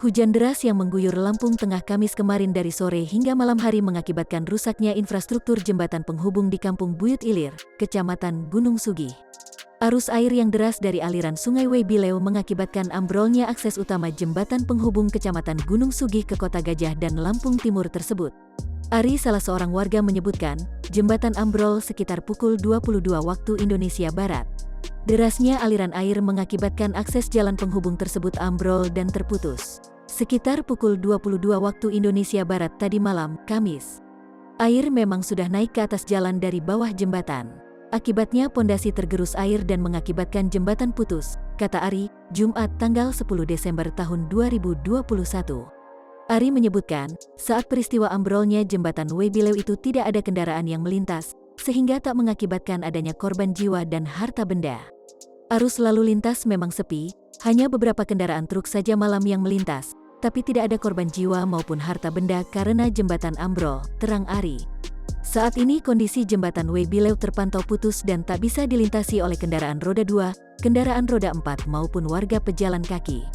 Hujan deras yang mengguyur Lampung Tengah Kamis kemarin dari sore hingga malam hari mengakibatkan rusaknya infrastruktur jembatan penghubung di Kampung Buyut Ilir, Kecamatan Gunung Sugih. Arus air yang deras dari aliran Sungai Webileu mengakibatkan ambrolnya akses utama jembatan penghubung Kecamatan Gunung Sugih ke Kota Gajah dan Lampung Timur tersebut. Ari, salah seorang warga, menyebutkan, jembatan ambrol sekitar pukul 22 waktu Indonesia Barat. Derasnya aliran air mengakibatkan akses jalan penghubung tersebut ambrol dan terputus. Sekitar pukul 22 waktu Indonesia Barat tadi malam, Kamis. Air memang sudah naik ke atas jalan dari bawah jembatan. Akibatnya pondasi tergerus air dan mengakibatkan jembatan putus, kata Ari, Jumat tanggal 10 Desember tahun 2021. Ari menyebutkan, saat peristiwa ambrolnya jembatan Webileu itu tidak ada kendaraan yang melintas, sehingga tak mengakibatkan adanya korban jiwa dan harta benda. Arus lalu lintas memang sepi, hanya beberapa kendaraan truk saja malam yang melintas, tapi tidak ada korban jiwa maupun harta benda karena jembatan ambrol, terang Ari. Saat ini kondisi jembatan Webileu terpantau putus dan tak bisa dilintasi oleh kendaraan roda 2, kendaraan roda 4 maupun warga pejalan kaki.